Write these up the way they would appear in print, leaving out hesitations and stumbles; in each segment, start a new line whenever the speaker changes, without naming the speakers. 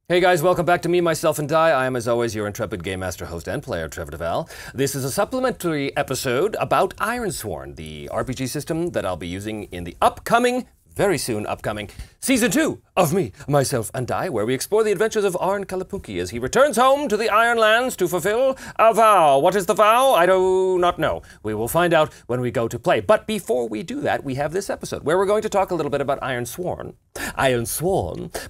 Hey guys, welcome back to Me, Myself, and I. I am, as always, your intrepid game master, host, and player, Trevor Devall. This is a supplementary episode about Ironsworn, the RPG system that I'll be using in the upcoming, very soon upcoming, Season 2 of Me, Myself, and I, where we explore the adventures of Arn Kalapuki as he returns home to the Ironlands to fulfill a vow. What is the vow? I do not know. We will find out when we go to play. But before we do that, we have this episode where we're going to talk a little bit about Ironsworn,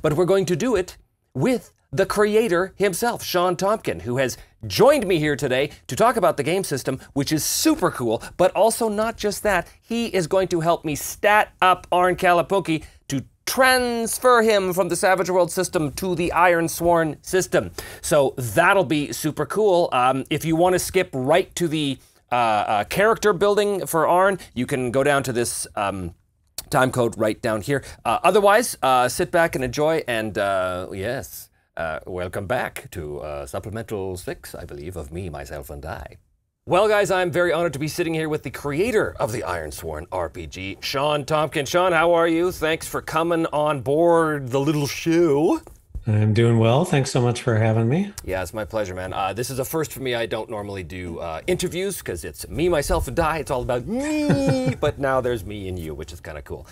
but we're going to do it with the creator himself, Sean Tompkin, who has joined me here today to talk about the game system, which is super cool, but also not just that. He is going to help me stat up Arn Kalapuki to transfer him from the Savage World system to the Ironsworn system. So that'll be super cool. If you want to skip right to the character building for Arn, you can go down to this time code right down here. Otherwise, sit back and enjoy, and welcome back to Supplemental 6, I believe, of Me, Myself, and I. Well, guys, I'm very honored to be sitting here with the creator of the Ironsworn RPG, Sean Tompkin. Sean, how are you? Thanks for coming on board the little show.
I'm doing well. Thanks so much for having me.
Yeah, it's my pleasure, man. This is a first for me. I don't normally do interviews because it's me, myself, and I. It's all about me. But now there's me and you, which is kind of cool.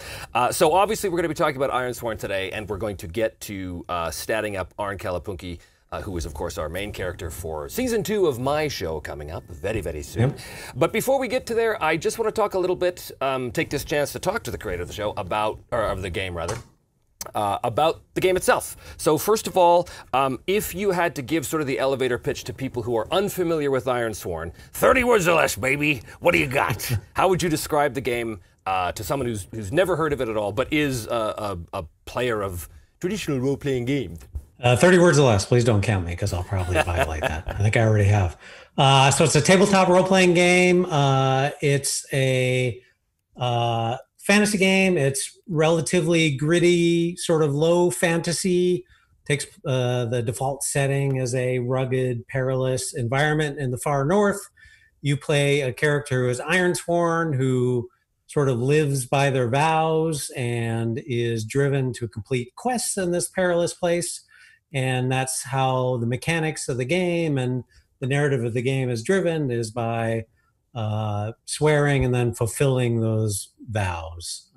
So obviously we're going to be talking about Ironsworn today, and we're going to get to statting up Arn Kalapuki, who is, of course, our main character for Season 2 of my show coming up very, very soon. Yep. But before we get to there, I just want to talk a little bit, take this chance to talk to the creator of the show about, or of the game, rather. About the game itself. So first of all, if you had to give sort of the elevator pitch to people who are unfamiliar with Ironsworn, 30 words or less, baby, what do you got? How would you describe the game to someone who's never heard of it at all, but is a player of traditional role-playing games?
30 words or less. Please don't count me because I'll probably violate that. I think I already have. So it's a tabletop role-playing game. It's a fantasy game. It's relatively gritty, sort of low fantasy. Takes the default setting as a rugged, perilous environment in the far north. You play a character who is Ironsworn, who sort of lives by their vows and is driven to complete quests in this perilous place. And that's how the mechanics of the game and the narrative of the game is driven, is by swearing and then fulfilling those vows.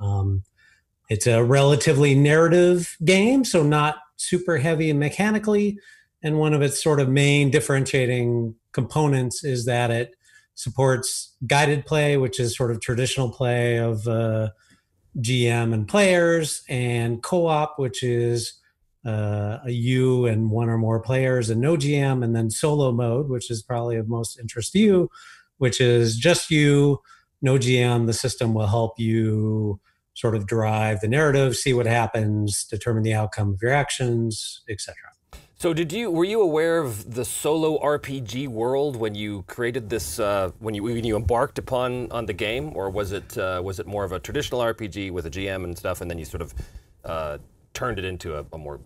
It's a relatively narrative game, so not super heavy mechanically. And one of its sort of main differentiating components is that it supports guided play, which is sort of traditional play of GM and players, and co-op, which is you and one or more players and no GM, and then solo mode, which is probably of most interest to you, which is just you, no GM. The system will help you sort of drive the narrative, see what happens, determine the outcome of your actions, etc.
So were you aware of the solo RPG world when you created this, when you embarked on the game, or was it more of a traditional RPG with a GM and stuff, and then you sort of turned it into a more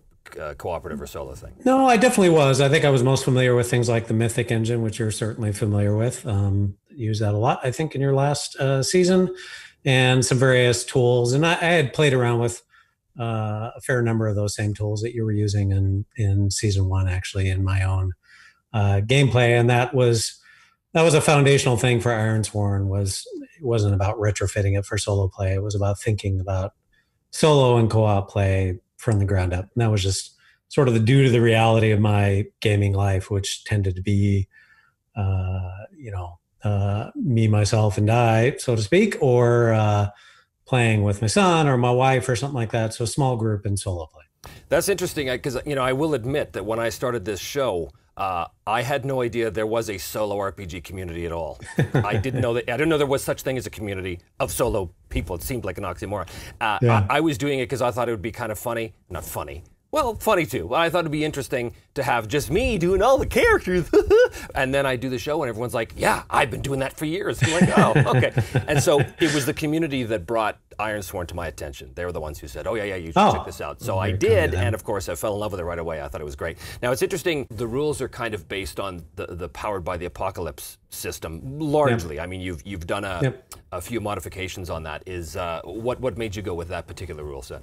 cooperative or solo thing?
No, I definitely was. I think I was most familiar with things like the Mythic engine, which you're certainly familiar with. Use that a lot, I think, in your last season, and some various tools. And I had played around with a fair number of those same tools that you were using in Season 1, actually, in my own gameplay. And that was a foundational thing for Ironsworn. It wasn't about retrofitting it for solo play. It was about thinking about solo and co-op play from the ground up. And that was just sort of due to the reality of my gaming life, which tended to be, me, myself, and I, so to speak, or playing with my son or my wife or something like that. So small group and solo play.
That's interesting because, I will admit that when I started this show, I had no idea there was a solo RPG community at all. I didn't know there was such thing as a community of solo people. It seemed like an oxymoron. I was doing it because I thought it would be kind of funny. Not funny. Well, funny too. I thought it'd be interesting to have just me doing all the characters. And then I do the show and everyone's like, yeah, I've been doing that for years. I'm like, oh, okay. And so it was the community that brought Ironsworn to my attention. They were the ones who said, oh, yeah, you should check this out. So I did, and of course I fell in love with it right away. I thought it was great. Now it's interesting, the rules are kind of based on the Powered by the Apocalypse system, largely. Yep. I mean, you've done a few modifications on that. What made you go with that particular rule set?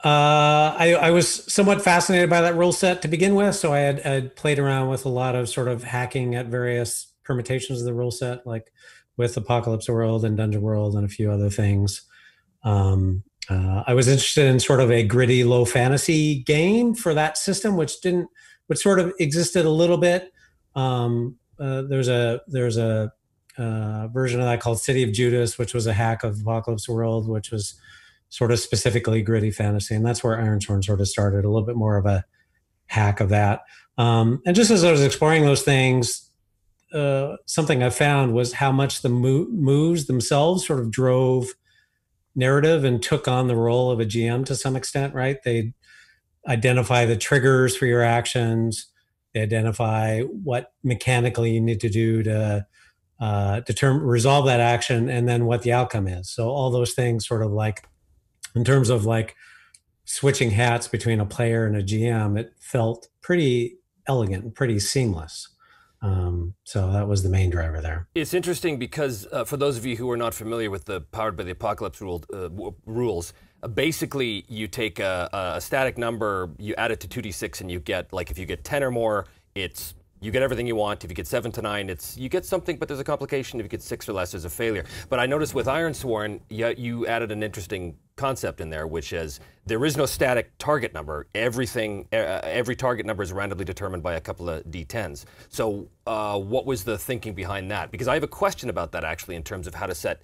I was somewhat fascinated by that rule set to begin with, so I'd played around with a lot of sort of hacking at various permutations of the rule set, like with Apocalypse World and Dungeon World and a few other things. I was interested in sort of a gritty low fantasy game for that system, which sort of existed a little bit. There's a version of that called City of Judas, which was a hack of Apocalypse World, which was sort of specifically gritty fantasy, and that's where Ironsworn sort of started, a little bit more of a hack of that. And just as I was exploring those things, something I found was how much the moves themselves sort of drove narrative and took on the role of a GM to some extent, right? They identify the triggers for your actions. They identify what mechanically you need to do to resolve that action, and then what the outcome is. So all those things sort of like, in terms of like switching hats between a player and a GM, it felt pretty elegant and pretty seamless. So that was the main driver there.
It's interesting because for those of you who are not familiar with the Powered by the Apocalypse rules, basically you take a static number, you add it to 2d6, and you get, like, if you get 10 or more, you get everything you want. If you get 7 to 9, you get something, but there's a complication. If you get 6 or less, there's a failure. But I noticed with Ironsworn, you added an interesting concept in there, which is there is no static target number. Every target number is randomly determined by a couple of d10s. So what was the thinking behind that? Because I have a question about that, actually, in terms of how to set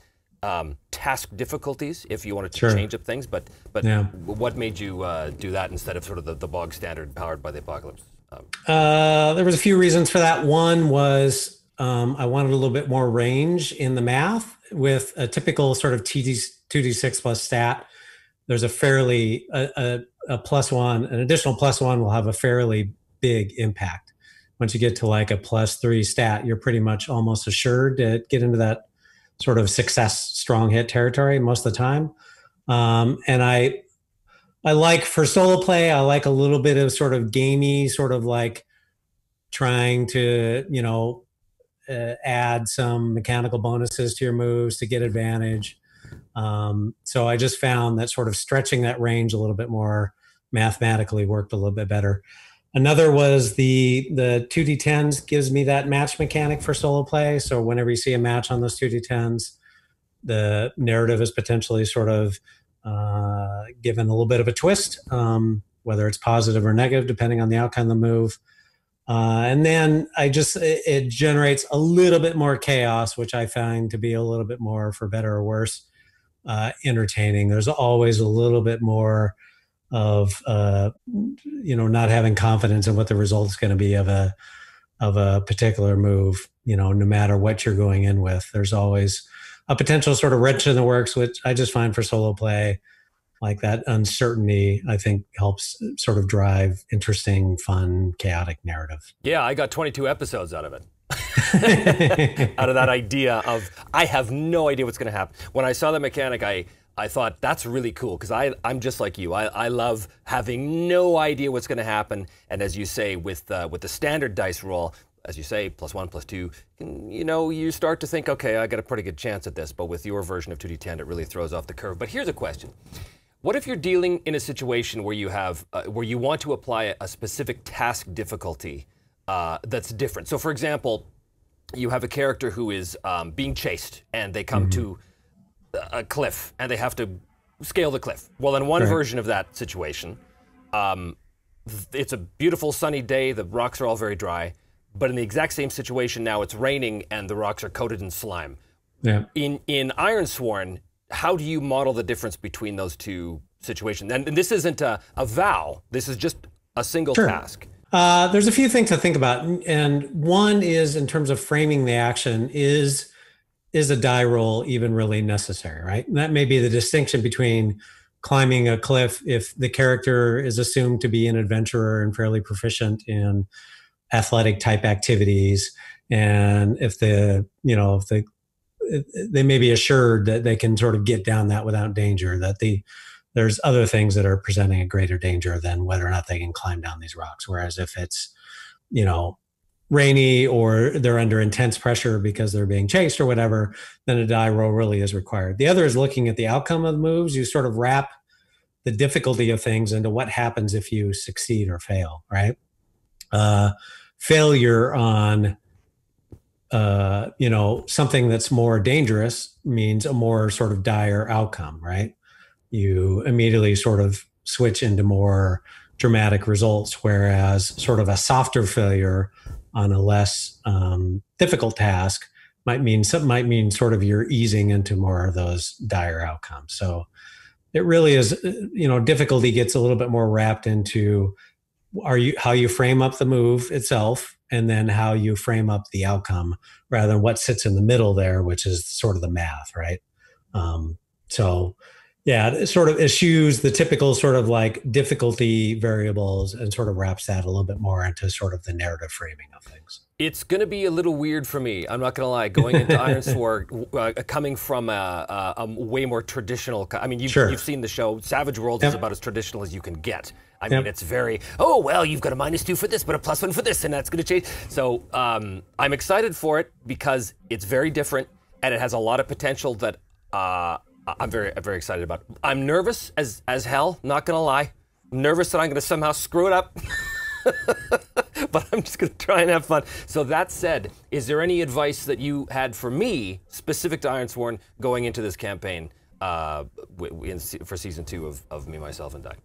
task difficulties if you wanted to change up things. But yeah. What made you do that instead of sort of the bog standard Powered by the Apocalypse?
There was a few reasons for that. One was I wanted a little bit more range in the math. With a typical sort of 2d6 plus stat, there's a fairly a +1, an additional +1 will have a fairly big impact. Once you get to like a +3 stat, you're pretty much almost assured to get into that sort of success strong hit territory most of the time. And I like, for solo play, I like a little bit of sort of gamey, sort of like trying to, add some mechanical bonuses to your moves to get advantage. So I just found that sort of stretching that range a little bit more mathematically worked a little bit better. Another was the 2d10s gives me that match mechanic for solo play. So whenever you see a match on those 2d10s, the narrative is potentially sort of given a little bit of a twist, whether it's positive or negative, depending on the outcome of the move. And then it generates a little bit more chaos, which I find to be a little bit more, for better or worse, entertaining. There's always a little bit more of, not having confidence in what the result is going to be of a particular move, no matter what you're going in with. There's always a potential sort of wrench in the works, which I just find for solo play, like that uncertainty, I think helps sort of drive interesting, fun, chaotic narrative.
Yeah, I got 22 episodes out of it. Out of that idea of, I have no idea what's going to happen. When I saw the mechanic, I thought, that's really cool, because I'm just like you. I love having no idea what's going to happen. And as you say, with the standard dice roll, as you say, +1, +2, you start to think, okay, I got a pretty good chance at this. But with your version of 2d10, it really throws off the curve. But here's a question. What if you're dealing in a situation where you have, where you want to apply a specific task difficulty that's different? So for example, you have a character who is being chased, and they come to a cliff, and they have to scale the cliff. Well, in one version of that situation, it's a beautiful sunny day, the rocks are all very dry, but in the exact same situation now, it's raining, and the rocks are coated in slime. Yeah. In Ironsworn, how do you model the difference between those two situations? And this isn't a vow. This is just a single task.
There's a few things to think about. And one is, in terms of framing the action, is a die roll even really necessary, right? And that may be the distinction between climbing a cliff if the character is assumed to be an adventurer and fairly proficient in athletic type activities. And if they may be assured that they can sort of get down that without danger, that there's other things that are presenting a greater danger than whether or not they can climb down these rocks. Whereas if it's, rainy, or they're under intense pressure because they're being chased or whatever, then a die roll really is required. The other is looking at the outcome of the moves. You sort of wrap the difficulty of things into what happens if you succeed or fail, right? Failure on something that's more dangerous means a more sort of dire outcome, right? You immediately sort of switch into more dramatic results, whereas sort of a softer failure on a less difficult task might mean sort of you're easing into more of those dire outcomes. So it really is, difficulty gets a little bit more wrapped into how you frame up the move itself, and then how you frame up the outcome, rather than what sits in the middle there, which is sort of the math, right? So yeah, it sort of eschews the typical sort of like difficulty variables and sort of wraps that a little bit more into sort of the narrative framing of things.
It's going to be a little weird for me. I'm not going to lie. Going into Ironsworn, coming from a way more traditional. I mean, you've seen the show. Savage Worlds is about as traditional as you can get. I mean, it's very, you've got a -2 for this, but a +1 for this, and that's going to change. So I'm excited for it because it's very different, and it has a lot of potential that I'm very excited about. I'm nervous as hell, not going to lie. I'm nervous that I'm going to somehow screw it up. But I'm just going to try and have fun. So that said, is there any advice that you had for me, specific to Ironsworn, going into this campaign for season 2 of Me, Myself, and Die?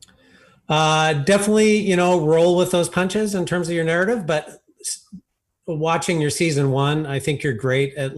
Definitely, roll with those punches in terms of your narrative. But watching your season 1, I think you're great at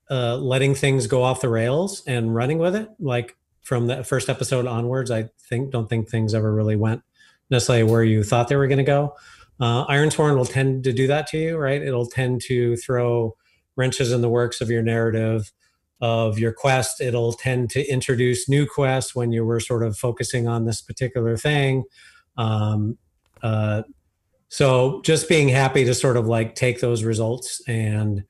letting things go off the rails and running with it. Like from the first episode onwards, I don't think things ever really went necessarily where you thought they were going to go. Ironsworn will tend to do that to you, right? It'll tend to throw wrenches in the works of your narrative, of your quest. It'll tend to introduce new quests when you were sort of focusing on this particular thing. So just being happy to sort of like take those results and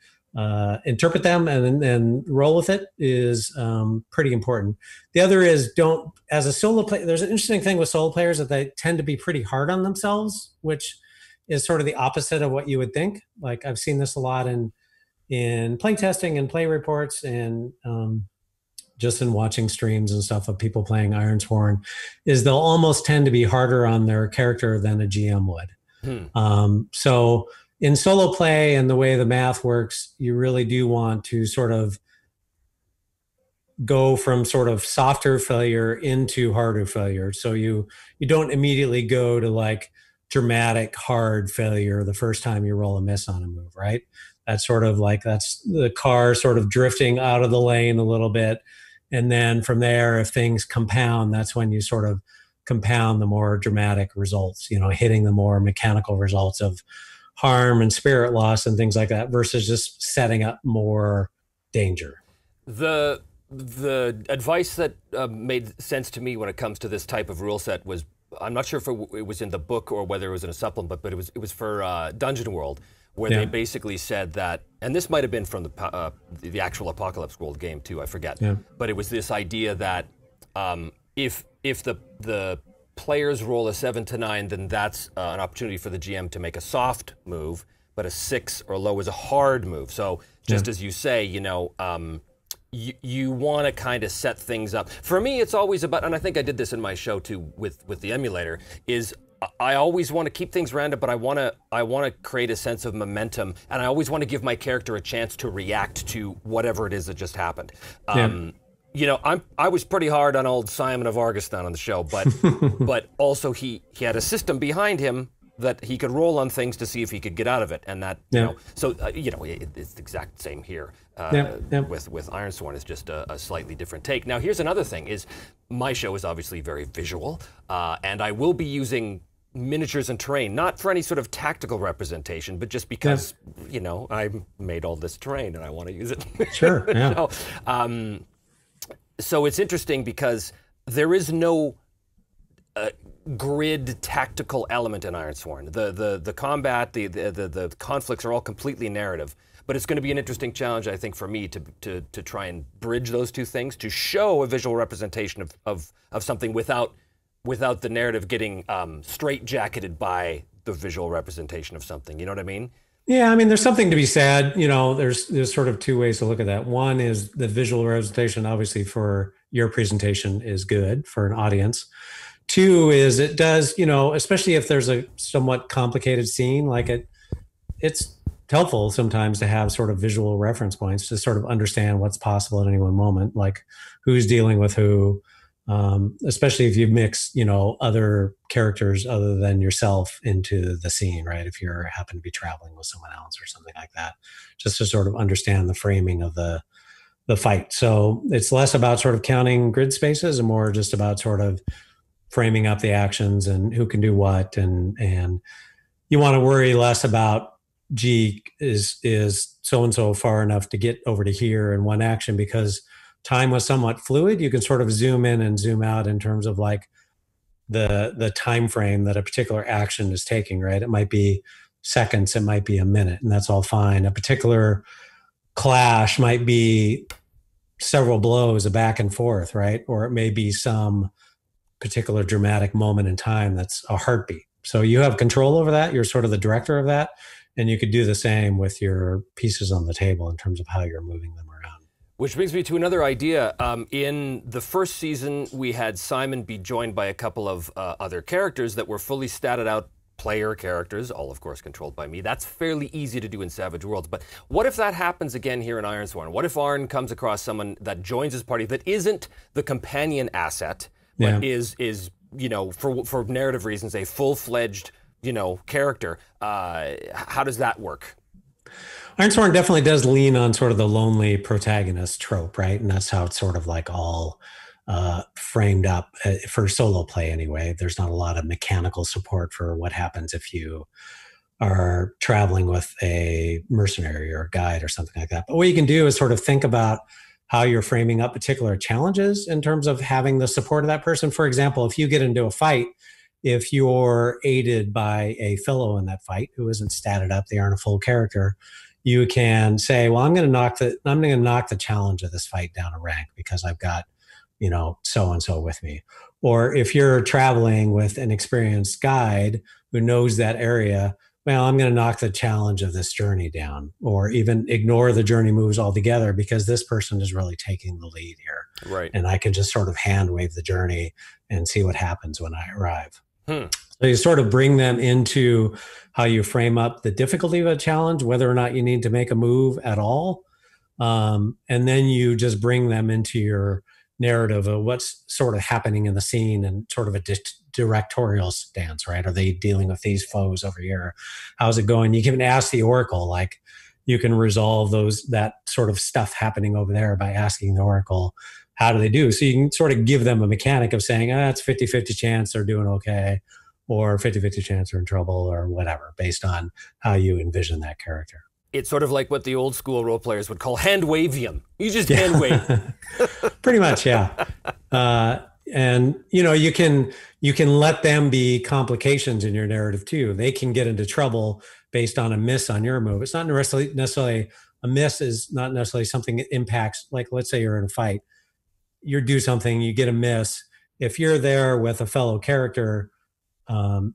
interpret them and then roll with it is pretty important. The other is as a solo player, there's an interesting thing with solo players that they tend to be pretty hard on themselves, which is sort of the opposite of what you would think. Like I've seen this a lot in playtesting and play reports and just in watching streams and stuff of people playing Ironsworn, is they'll almost tend to be harder on their character than a GM would. So in solo play and the way the math works, you really do want to sort of go from sort of softer failure into harder failure. So you don't immediately go to like dramatic hard failure the first time you roll a miss on a move, right? That's sort of like, that's the car sort of drifting out of the lane a little bit. And then from there, if things compound, that's when you sort of compound the more dramatic results, hitting the more mechanical results of harm and spirit loss and things like that, versus just setting up more danger.
The advice that made sense to me when it comes to this type of rule set was, I'm not sure if it was in the book or whether it was in a supplement, but it was for Dungeon World, where they basically said that, and this might have been from the actual Apocalypse World game too, I forget, but it was this idea that if the players roll a 7 to 9, then that's an opportunity for the GM to make a soft move, but a 6 or low is a hard move. So just as you say, you want to kind of set things up. For me, it's always about, and I think I did this in my show too with the emulator, is I always want to keep things random, but I want to create a sense of momentum, and I always want to give my character a chance to react to whatever it is that just happened. I was pretty hard on old Simon of Argistan on the show, but also he had a system behind him that he could roll on things to see if he could get out of it, and that it's the exact same here with Ironsworn. It's just a slightly different take. Now here's another thing: is my show is obviously very visual, and I will be using miniatures and terrain, not for any sort of tactical representation, but just because I made all this terrain and I want to use it.
Sure. Yeah.
So it's interesting because there is no grid tactical element in Ironsworn. The combat, the conflicts are all completely narrative. But it's going to be an interesting challenge, I think, for me to try and bridge those two things, to show a visual representation of something without the narrative getting straitjacketed by the visual representation of something. You know what I mean?
Yeah, I mean, there's something to be said. There's sort of two ways to look at that. One is the visual representation, obviously, for your presentation is good for an audience. Two is it does, especially if there's a somewhat complicated scene, like it's helpful sometimes to have sort of visual reference points to sort of understand what's possible at any one moment, like who's dealing with who, especially if you mix, other characters other than yourself into the scene, right? If you happen to be traveling with someone else or something like that, just to sort of understand the framing of the fight. So it's less about sort of counting grid spaces and more just about sort of framing up the actions and who can do what. And you want to worry less about, gee, is so-and-so far enough to get over to here in one action, because time was somewhat fluid. You can sort of zoom in and zoom out in terms of like the time frame that a particular action is taking, right? It might be seconds, it might be a minute, and that's all fine. A particular clash might be several blows, a back and forth, right? Or it may be some particular dramatic moment in time that's a heartbeat. So you have control over that. You're sort of the director of that. And you could do the same with your pieces on the table in terms of how you're moving them around.
Which brings me to another idea. In the first season, we had Simon be joined by a couple of other characters that were fully statted out player characters, all of course controlled by me. That's fairly easy to do in Savage Worlds. But what if that happens again here in Ironsworn? What if Arn comes across someone that joins his party that isn't the companion asset, but is for narrative reasons, a full-fledged character? How does that work?
Ironsworn definitely does lean on sort of the lonely protagonist trope, right? And that's how it's sort of like all framed up for solo play anyway. There's not a lot of mechanical support for what happens if you are traveling with a mercenary or a guide or something like that. But what you can do is sort of think about how you're framing up particular challenges in terms of having the support of that person. For example, if you get into a fight, if you're aided by a fellow in that fight who isn't statted up, they aren't a full character, you can say, well, I'm going to knock the challenge of this fight down a rank because I've got, so-and-so with me. Or if you're traveling with an experienced guide who knows that area, well, I'm going to knock the challenge of this journey down, or even ignore the journey moves altogether because this person is really taking the lead here.
Right.
And I can just sort of hand wave the journey and see what happens when I arrive.
So
you sort of bring them into how you frame up the difficulty of a challenge, whether or not you need to make a move at all. And then you just bring them into your narrative of what's sort of happening in the scene and sort of a directorial stance, right? Are they dealing with these foes over here? How's it going? You can ask the Oracle, like you can resolve that sort of stuff happening over there by asking the Oracle, how do they do? So you can sort of give them a mechanic of saying, it's 50-50 chance they're doing okay, or 50-50 chance they're in trouble, or whatever, based on how you envision that character.
It's sort of like what the old school role players would call hand wavium. You just hand wave.
Pretty much, yeah. And you can let them be complications in your narrative too. They can get into trouble based on a miss on your move. It's not necessarily a miss is not necessarily something that impacts, like let's say you're in a fight, you do something, you get a miss. If you're there with a fellow character,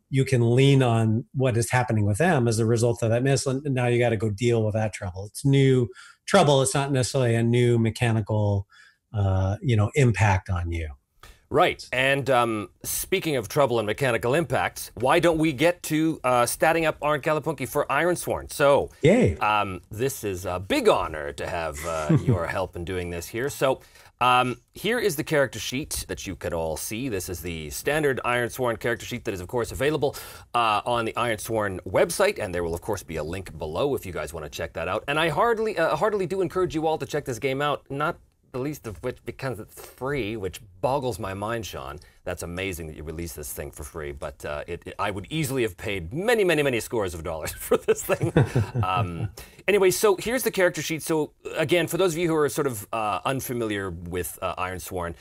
you can lean on what is happening with them as a result of that miss. And now you got to go deal with that trouble. It's new trouble. It's not necessarily a new mechanical, impact on you.
Right. And speaking of trouble and mechanical impacts, why don't we get to statting up Arn Kalapunki for Ironsworn? So,
yay.
This is a big honor to have your help in doing this here. So, here is the character sheet that you can all see. This is the standard Ironsworn character sheet that is, of course, available on the Ironsworn website, and there will, of course, be a link below if you guys want to check that out. And I heartily do encourage you all to check this game out, not the least of which because it's free, which boggles my mind, Sean. That's amazing that you released this thing for free, but I would easily have paid many, many, many scores of dollars for this thing. Anyway, so here's the character sheet. So again, for those of you who are sort of unfamiliar with Ironsworn,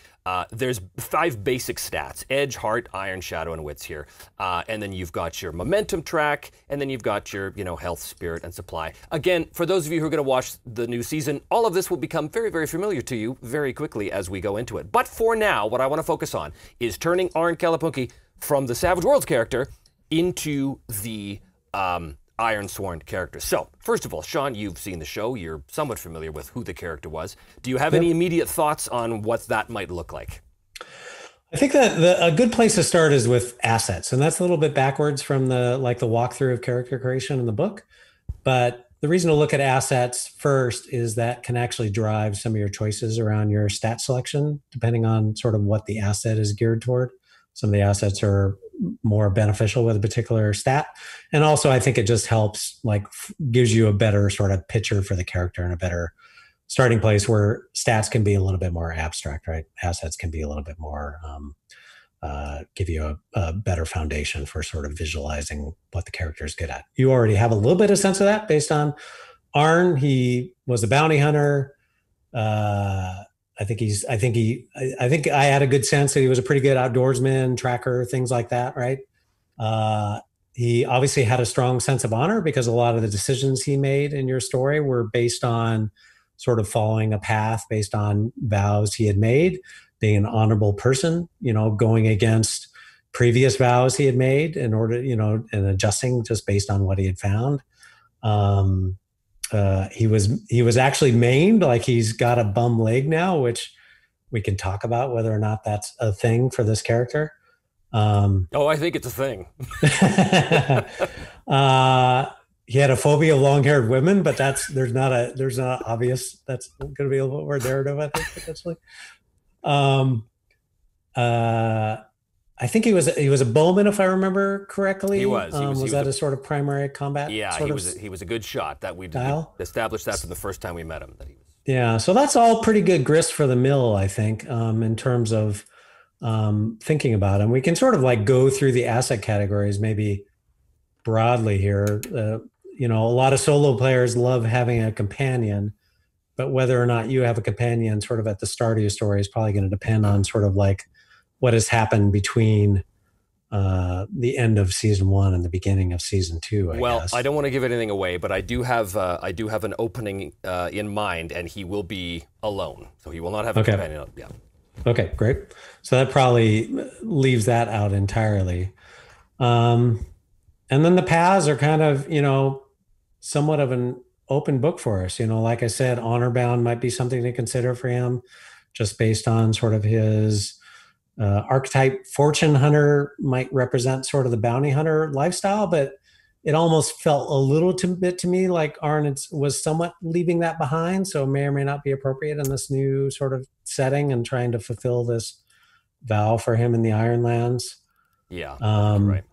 there's 5 basic stats: Edge, Heart, Iron, Shadow, and Wits here. And then you've got your momentum track, and then you've got your health, spirit, and supply. Again, for those of you who are going to watch the new season, all of this will become very, very familiar to you very quickly as we go into it. But for now, what I want to focus on is turning Arn Kalapunki from the Savage Worlds character into the Ironsworn character. So, first of all, Sean, you've seen the show. You're somewhat familiar with who the character was. Do you have any immediate thoughts on what that might look like?
I think that a good place to start is with assets, and that's a little bit backwards from the walkthrough of character creation in the book. But the reason to look at assets first is that can actually drive some of your choices around your stat selection, depending on sort of what the asset is geared toward. Some of the assets are more beneficial with a particular stat, and also I think it just helps, gives you a better sort of picture for the character and a better starting place where stats can be a little bit more abstract, right? Assets can be a little bit more, give you a better foundation for sort of visualizing what the character is good at. You already have a little bit of sense of that based on Arn. He was a bounty hunter. I think I had a good sense that he was a pretty good outdoorsman, tracker, things like that, right? He obviously had a strong sense of honor because a lot of the decisions he made in your story were based on sort of following a path based on vows he had made, being an honorable person, going against previous vows he had made in order, and adjusting just based on what he had found. He was actually maimed, like he's got a bum leg now, which we can talk about whether or not that's a thing for this character.
I think it's a thing.
He had a phobia of long-haired women, but there's not obvious. That's going to be a little more narrative, I think, potentially. I think he was a bowman, if I remember correctly.
He was.
Was that a sort of primary combat?
Yeah, he was a good shot. That we established that from the first time we met him. That he was.
Yeah, so that's all pretty good grist for the mill, I think, in terms of thinking about him. We can sort of go through the asset categories, maybe broadly here. A lot of solo players love having a companion, but whether or not you have a companion sort of at the start of your story is probably going to depend on sort of what has happened between the end of season 1 and the beginning of season 2.
I guess. I don't want to give anything away, but I do have an opening in mind, and he will be alone, so he will not have a companion. Yeah.
Okay, great. So that probably leaves that out entirely. And then the paths are kind of, somewhat of an open book for us. Like I said, honor bound might be something to consider for him, just based on sort of his archetype. Fortune hunter might represent sort of the bounty hunter lifestyle, but it almost felt a little bit to me like Arnold was somewhat leaving that behind. So it may or may not be appropriate in this new sort of setting and trying to fulfill this vow for him in the Ironlands.
Yeah, right.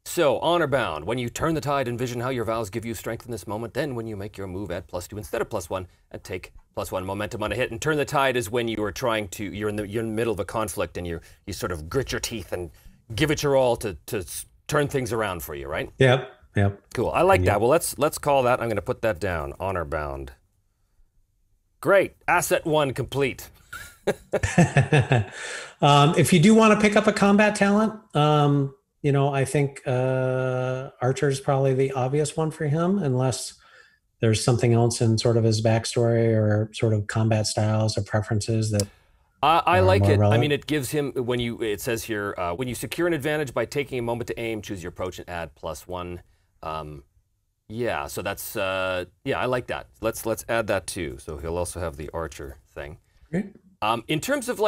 So, honor bound. When you turn the tide, envision how your vows give you strength in this moment. Then, when you make your move, add +2 instead of +1, and take +1 momentum on a hit. And turn the tide is when you are you're in the middle of a conflict, and you sort of grit your teeth and give it your all to turn things around for you, right?
Yep.
Cool. I like that. Well, let's call that. I'm going to put that down. Honor bound. Great. Asset 1 complete.
If you do want to pick up a combat talent, I think Archer is probably the obvious one for him, unless there's something else in sort of his backstory or sort of combat styles or preferences that
I like it.
relevant.
I mean, it gives him, it says here, when you secure an advantage by taking a moment to aim, choose your approach and add +1. Yeah, so that's, I like that. Let's add that too. So he'll also have the Archer thing.
Great.
In terms of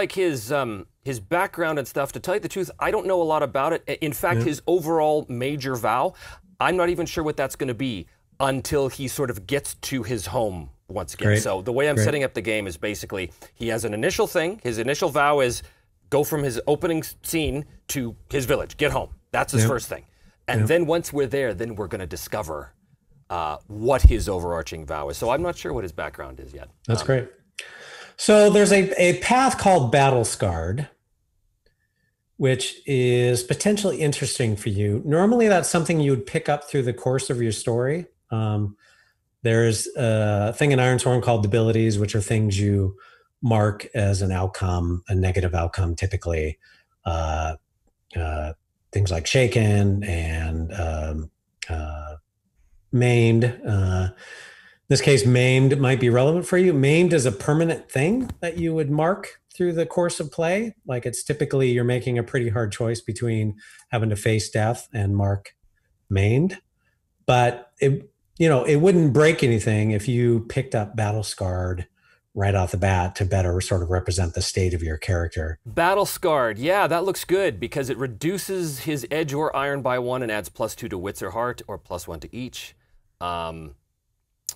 his background and stuff, to tell you the truth, I don't know a lot about it. In fact, his overall major vow, I'm not even sure what that's going to be until he sort of gets to his home once again.
Great.
So the way I'm setting up the game is basically he has an initial thing. His initial vow is go from his opening scene to his village, get home. That's his first thing. And then once we're there, then we're going to discover what his overarching vow is. So I'm not sure what his background is yet.
That's great. So there's a path called Battle Scarred, which is potentially interesting for you. Normally, that's something you would pick up through the course of your story. There's a thing in Ironsworn called debilities, which are things you mark as an outcome, a negative outcome, typically. Things like shaken and maimed. In this case, maimed might be relevant for you. Maimed is a permanent thing that you would mark through the course of play. Like it's typically you're making a pretty hard choice between having to face death and mark maimed. but it wouldn't break anything if you picked up Battle Scarred right off the bat to better sort of represent the state of your character.
Battle Scarred, yeah, that looks good because it reduces his edge or iron by 1 and adds +2 to wits or heart, or +1 to each. Now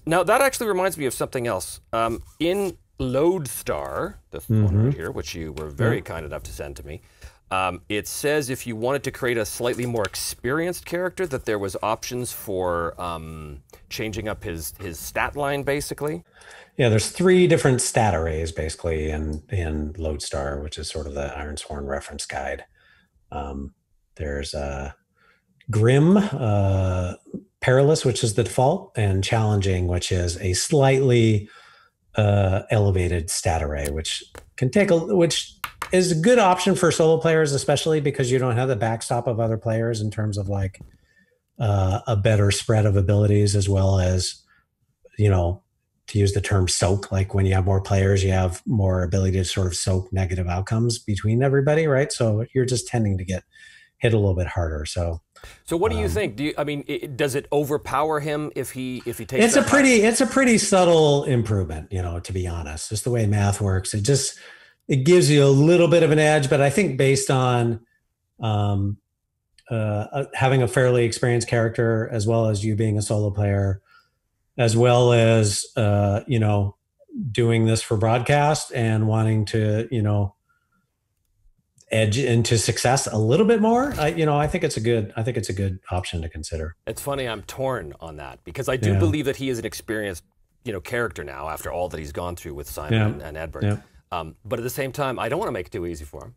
that actually reminds me of something else. In Lodestar, the one right here, which you were very kind enough to send to me, it says if you wanted to create a slightly more experienced character, that there was options for changing up his stat line, basically.
Yeah, there's 3 different stat arrays basically in Lodestar, which is sort of the Ironsworn reference guide. There's Grim, Perilous, which is the default, and Challenging, which is a slightly elevated stat array, which is a good option for solo players, especially because you don't have the backstop of other players in terms of like a better spread of abilities, as well as, to use the term soak, like when you have more players, you have more ability to sort of soak negative outcomes between everybody, right? So you're just tending to get hit a little bit harder. So
what do you think? Does it overpower him if he takes?
It's a pretty subtle improvement, to be honest. Just the way math works, it gives you a little bit of an edge. But I think based on having a fairly experienced character, as well as you being a solo player, as well as doing this for broadcast and wanting to edge into success a little bit more, I think it's a good option to consider.
It's funny, I'm torn on that because I do believe that he is an experienced character now after all that he's gone through with Simon and Edward.
Yeah.
But at the same time, I don't want to make it too easy for him,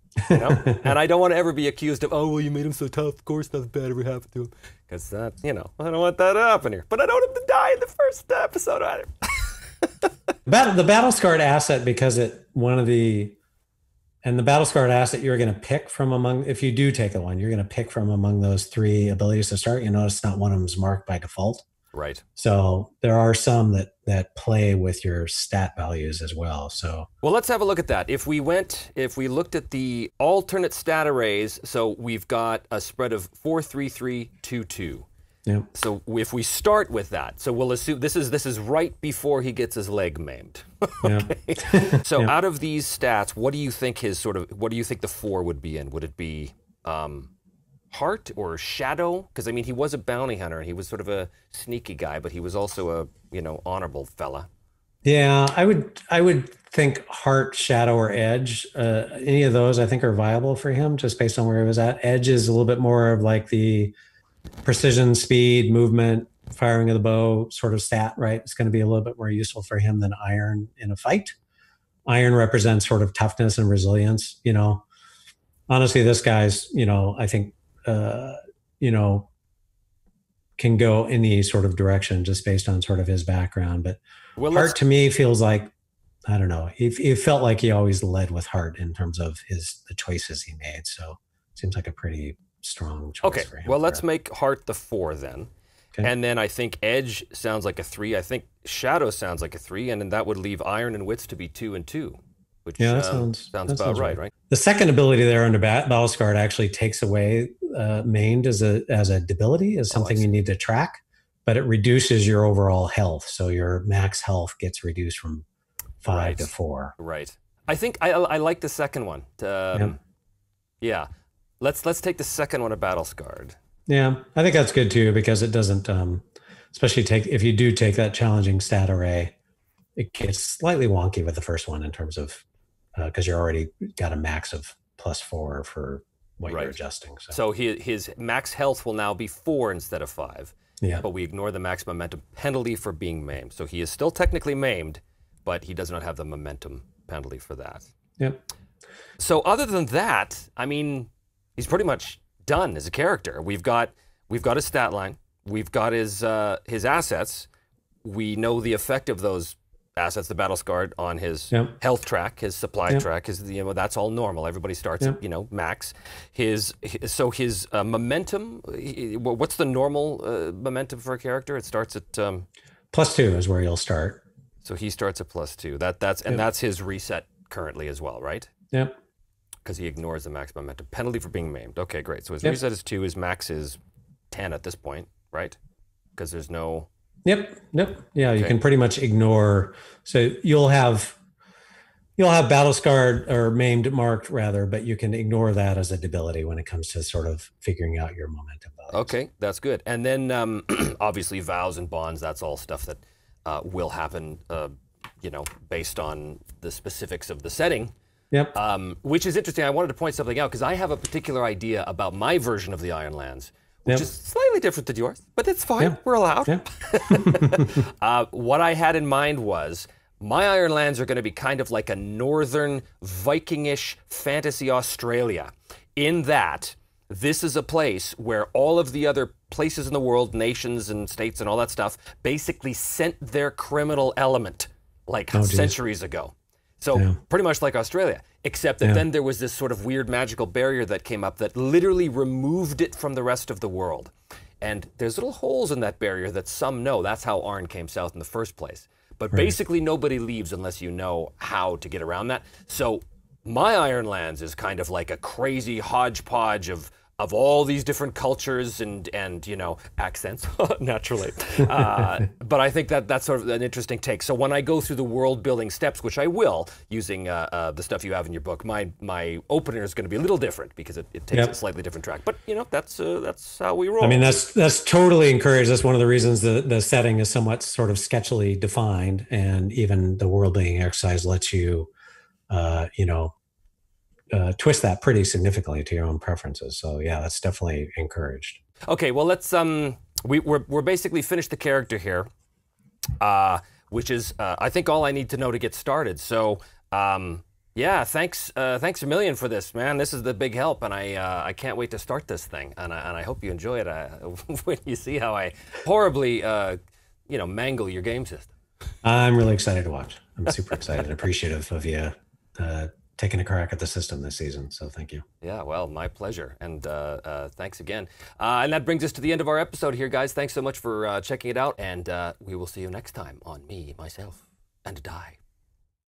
and I don't want to ever be accused of, oh, well, you made him so tough, of course nothing bad ever happened to him, because that, I don't want that to happen here. But I don't want him to die in the first episode either.
The Battle Scarred asset, because the Battle Scarred asset you're going to pick from among, if you do take the one, you're going to pick from among those 3 abilities to start. You notice not one of them is marked by default.
Right.
So there are some that play with your stat values as well. So
let's have a look at that. If we looked at the alternate stat arrays, so we've got a spread of 4, 3, 3, 2, 2.
Yeah.
So if we start with that, so we'll assume this is right before he gets his leg maimed. Okay. Yeah. So out of these stats, what do you think the 4 would be in? Would it be heart or shadow? Because he was a bounty hunter and he was sort of a sneaky guy, but he was also a honorable fella.
Yeah, I would think heart, shadow, or edge. Any of those I think are viable for him, just based on where he was at. Edge is a little bit more of like the precision, speed, movement, firing of the bow sort of stat, right? It's going to be a little bit more useful for him than iron in a fight. Iron represents sort of toughness and resilience. Honestly, this guy's, I think, can go any sort of direction just based on sort of his background. But heart to me feels like, I don't know, he felt like he always led with heart in terms of the choices he made. So it seems like a pretty strong choice for him.
Well, let's make heart the 4 then. Okay. And then I think edge sounds like a 3. I think shadow sounds like a 3. And then that would leave iron and wits to be 2 and 2. Which that sounds about right?
The second ability there under Battle Scarred actually takes away maimed as a debility, as something you need to track, but it reduces your overall health. So your max health gets reduced from 5 to 4.
Right. I think I like the second one. Yeah. Let's take the second one of Battle Scarred.
Yeah, I think that's good too, because it doesn't, especially if you do take that challenging stat array, it gets slightly wonky with the first one in terms of, because you're already got a max of +4 for what you're adjusting.
So his max health will now be 4 instead of 5.
Yeah.
But we ignore the max momentum penalty for being maimed. So he is still technically maimed, but he does not have the momentum penalty for that.
Yep.
So other than that, he's pretty much done as a character. We've got his stat line. We've got his assets. We know the effect of those assets, the Battle Scarred, on his health track, his supply track, that's all normal. Everybody starts at max. His momentum. What's the normal momentum for a character? It starts at
+2 is where you'll start.
So he starts at +2. That's his reset currently as well, right?
Yep.
Because he ignores the max momentum penalty for being maimed. Okay, great. So his reset is 2. His max is 10 at this point, right? because there's no...
Yep. Yeah, you can pretty much ignore. So you'll have battle scarred or maimed marked rather, but you can ignore that as a debility when it comes to sort of figuring out your momentum values.
Okay, that's good. And then obviously vows and bonds, that's all stuff that will happen, based on the specifics of the setting.
Yep.
Which is interesting. I wanted to point something out because I have a particular idea about my version of the Ironlands, which is slightly different than yours, but it's fine. We're allowed. What I had in mind was my Ironlands are going to be kind of like a northern Viking-ish fantasy Australia, in that this is a place where all of the other places in the world, nations and states and all that stuff, basically sent their criminal element centuries ago. So pretty much like Australia, except that then there was this sort of weird magical barrier that came up that literally removed it from the rest of the world. And there's little holes in that barrier that some know. That's how Arn came south in the first place. But basically nobody leaves unless you know how to get around that. So my Ironlands is kind of like a crazy hodgepodge of all these different cultures and accents, naturally. But I think that's sort of an interesting take. So when I go through the world building steps, which I will, using the stuff you have in your book, my opener is going to be a little different because it takes a slightly different track. But that's how we roll.
I mean, that's totally encouraged. That's one of the reasons the setting is somewhat sort of sketchily defined, and even the world building exercise lets you, twist that pretty significantly to your own preferences. So yeah, that's definitely encouraged. Okay,
well let's we're basically finished the character here, which is I think all I need to know to get started. So thanks a million for this, man. This is the big help, and I can't wait to start this thing, and I hope you enjoy it when you see how I horribly mangle your game system.
I'm really excited to watch. I'm super excited and appreciative of you taking a crack at the system this season. So thank you.
Yeah, well, my pleasure. And thanks again. And that brings us to the end of our episode here, guys. Thanks so much for checking it out. And we will see you next time on Me, Myself, and Die.